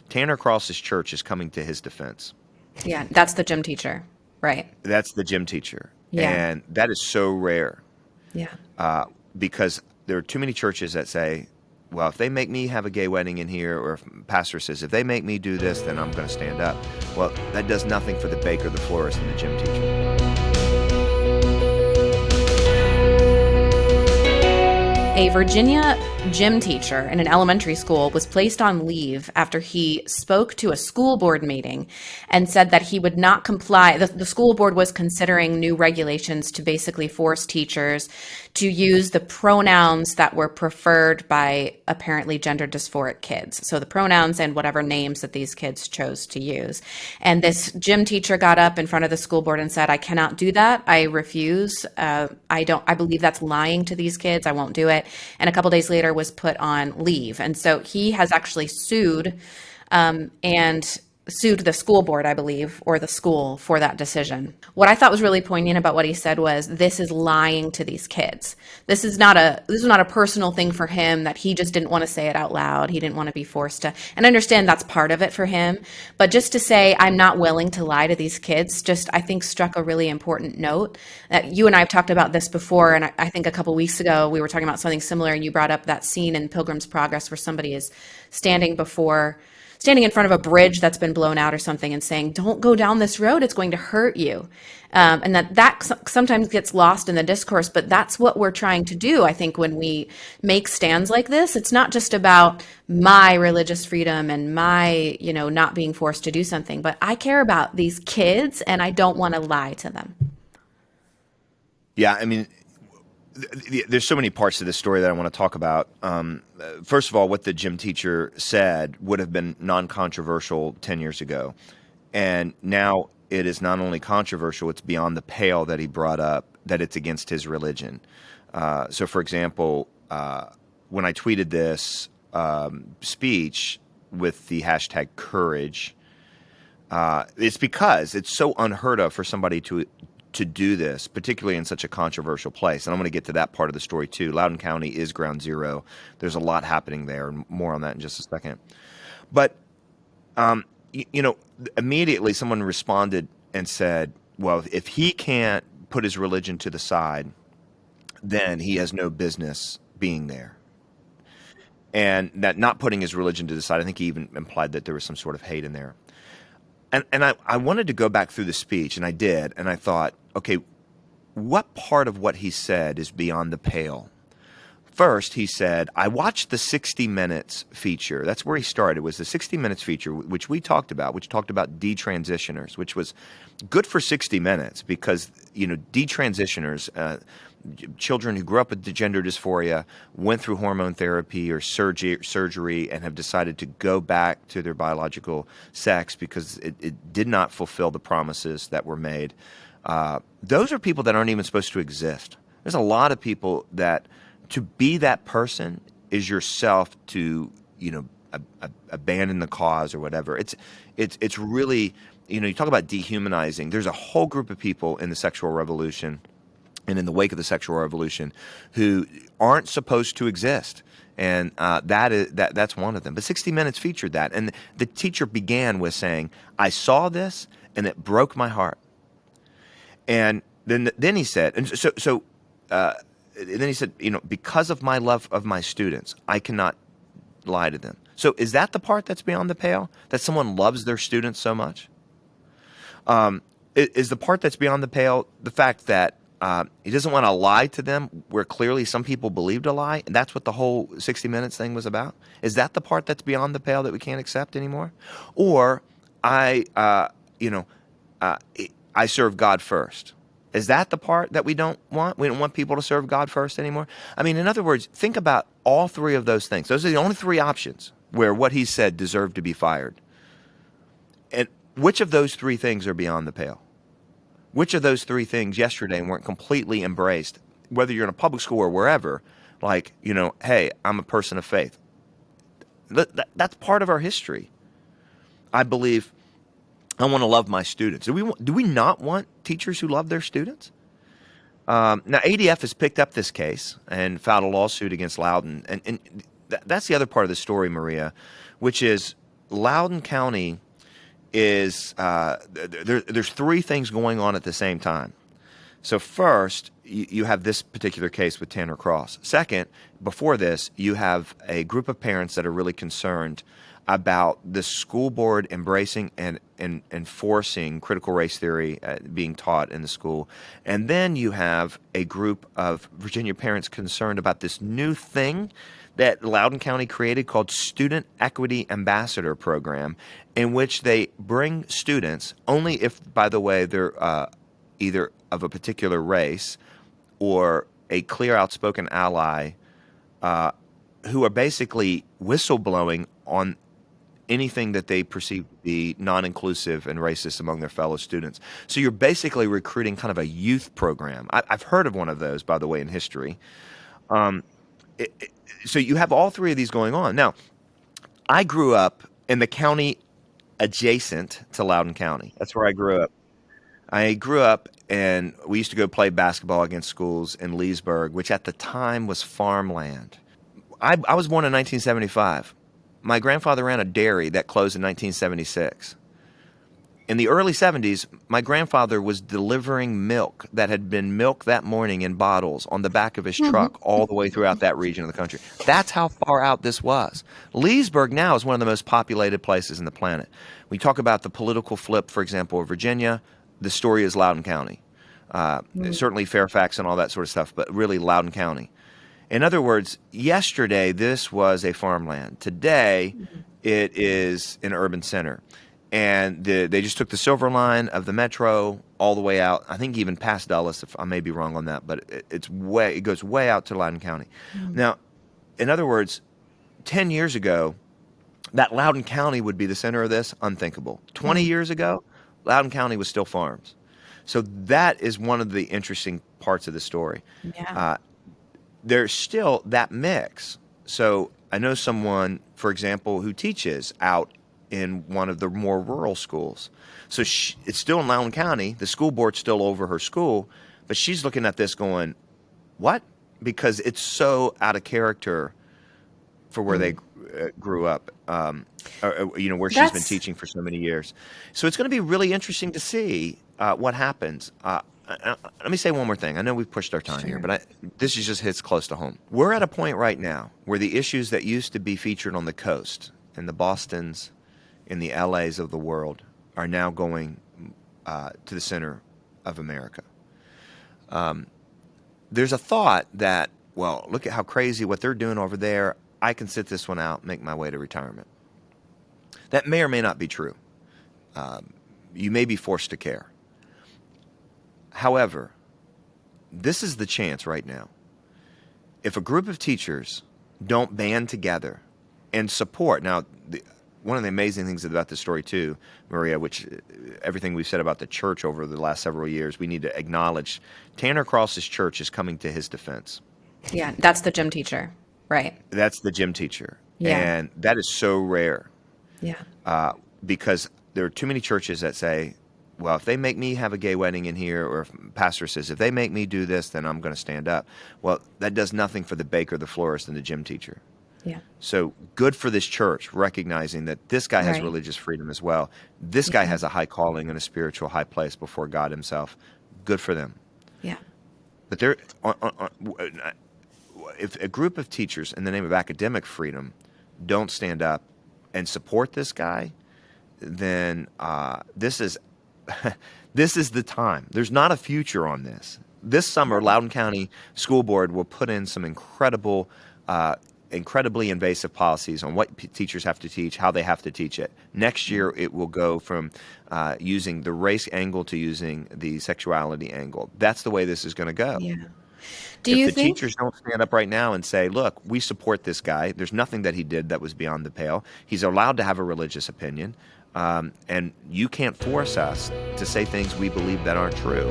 Tanner Cross's church is coming to his defense. Yeah, that's the gym teacher, right? That's the gym teacher. Yeah, And that is so rare yeah. because there are too many churches that say, well, if they make me have a gay wedding in here, or if pastor says, if they make me do this, then I'm going to stand up. Well, that does nothing for the baker, the florist, and the gym teacher. A Virginia gym teacher in an elementary school was placed on leave after he spoke to a school board meeting and said that he would not comply. The school board was considering new regulations to basically force teachers to use the pronouns that were preferred by apparently gender dysphoric kids. So the pronouns and whatever names that these kids chose to use. And this gym teacher got up in front of the school board and said, I cannot do that. I refuse. I believe that's lying to these kids. I won't do it. And a couple days later was put on leave. And so he has actually sued and sued the school board, I believe, or the school for that decision. What I thought was really poignant about what he said was, this is lying to these kids. This is not a personal thing for him, that he just didn't want to say it out loud. He didn't want to be forced to, and I understand that's part of it for him. But just to say, I'm not willing to lie to these kids, just, I think, struck a really important note. You and I have talked about this before, and I think a couple weeks ago we were talking about something similar, and you brought up that scene in Pilgrim's Progress where somebody is standing in front of a bridge that's been blown out or something and saying, don't go down this road, it's going to hurt you. And that sometimes gets lost in the discourse, but that's what we're trying to do, I think, when we make stands like this. It's not just about my religious freedom and my, not being forced to do something, but I care about these kids and I don't want to lie to them. Yeah, I mean, there's so many parts to this story that I want to talk about. First of all, what the gym teacher said would have been non-controversial 10 years ago. And now it is not only controversial, it's beyond the pale that he brought up, that it's against his religion. So, for example, when I tweeted this speech with the hashtag courage, it's because it's so unheard of for somebody to do this, particularly in such a controversial place. And I'm going to get to that part of the story too. Loudoun County is ground zero. There's a lot happening there, and more on that in just a second. But, immediately someone responded and said, well, if he can't put his religion to the side, then he has no business being there. And that not putting his religion to the side, I think he even implied that there was some sort of hate in there. And I wanted to go back through the speech, and I did, and I thought, okay, what part of what he said is beyond the pale? First, he said, I watched the 60 Minutes feature. That's where he started, was the 60 Minutes feature, which we talked about, detransitioners, which was good for 60 Minutes because, detransitioners, children who grew up with gender dysphoria, went through hormone therapy or surgery and have decided to go back to their biological sex because it did not fulfill the promises that were made. Those are people that aren't even supposed to exist. There's a lot of people that to be that person is yourself to, abandon the cause or whatever. It's really, you talk about dehumanizing. There's a whole group of people in the sexual revolution and in the wake of the sexual revolution who aren't supposed to exist. And that's one of them. But 60 Minutes featured that. And the teacher began with saying, I saw this and it broke my heart. And then he said, and then he said, because of my love of my students, I cannot lie to them. So is that the part that's beyond the pale? That someone loves their students so much? Is the part that's beyond the pale the fact that he doesn't want to lie to them where clearly some people believed a lie, and that's what the whole 60 Minutes thing was about? Is that the part that's beyond the pale that we can't accept anymore? Or I serve God first. Is that the part that we don't want? We don't want people to serve God first anymore? I mean, in other words, think about all three of those things. Those are the only three options where what he said deserved to be fired. And which of those three things are beyond the pale? Which of those three things yesterday weren't completely embraced, whether you're in a public school or wherever, like, hey, I'm a person of faith. That's part of our history. I believe I want to love my students. Do we not want teachers who love their students? Now, ADF has picked up this case and filed a lawsuit against Loudoun. And that's the other part of the story, Maria, which is Loudoun County is there's three things going on at the same time. So first, you have this particular case with Tanner Cross. Second, before this, you have a group of parents that are really concerned about the school board embracing and enforcing critical race theory being taught in the school. And then you have a group of Virginia parents concerned about this new thing that Loudoun County created called Student Equity Ambassador Program, in which they bring students, only if, by the way, they're either of a particular race or a clear outspoken ally, who are basically whistleblowing on anything that they perceive to be non-inclusive and racist among their fellow students. So you're basically recruiting kind of a youth program. I've heard of one of those, by the way, in history. So you have all three of these going on. Now, I grew up in the county adjacent to Loudoun County. That's where I grew up. I grew up, and we used to go play basketball against schools in Leesburg, which at the time was farmland. I was born in 1975. My grandfather ran a dairy that closed in 1976. In the early 70s, my grandfather was delivering milk that had been milked that morning in bottles on the back of his truck all the way throughout that region of the country. That's how far out this was. Leesburg now is one of the most populated places in the planet. We talk about the political flip, for example, of Virginia. The story is Loudoun County. Certainly Fairfax and all that sort of stuff, but really Loudoun County. In other words, yesterday this was a farmland. Today it is an urban center. And they just took the Silver Line of the Metro all the way out. I think even past Dulles, if I may be wrong on that, but it goes way out to Loudoun County. Now, in other words, 10 years ago, that Loudoun County would be the center of this, unthinkable. 20 years ago, Loudoun County was still farms. So that is one of the interesting parts of the story. Yeah. There's still that mix. So I know someone, for example, who teaches out in one of the more rural schools. So it's still in Loudoun County. The school board's still over her school, but she's looking at this going, what? Because it's so out of character for where they grew up, where she's been teaching for so many years. So it's going to be really interesting to see what happens. Let me say one more thing. I know we've pushed our time here, but this just hits close to home. We're at a point right now where the issues that used to be featured on the coast, in the Bostons, in the LAs of the world, are now going to the center of America. There's a thought that, well, look at how crazy what they're doing over there. I can sit this one out, make my way to retirement. That may or may not be true. You may be forced to care. However, this is the chance right now. If a group of teachers don't band together and support, now, one of the amazing things about this story too, Maria, which everything we've said about the church over the last several years, we need to acknowledge Tanner Cross's church is coming to his defense. Yeah, that's the gym teacher, right? That's the gym teacher. Yeah. And that is so rare. Yeah. Because there are too many churches that say, well, if they make me have a gay wedding in here, or if pastor says, if they make me do this, then I'm going to stand up. Well, that does nothing for the baker, the florist, and the gym teacher. Yeah. So good for this church, recognizing that this guy has religious freedom as well. This guy has a high calling and a spiritual high place before God himself. Good for them. Yeah. But if a group of teachers in the name of academic freedom don't stand up and support this guy, then this is the time. There's not a future on this. This summer, Loudoun County School Board will put in some incredibly invasive policies on what teachers have to teach, how they have to teach it. Next year, it will go from using the race angle to using the sexuality angle. That's the way this is going to go. Yeah. If the teachers don't stand up right now and say, look, we support this guy. There's nothing that he did that was beyond the pale. He's allowed to have a religious opinion. And you can't force us to say things we believe that aren't true.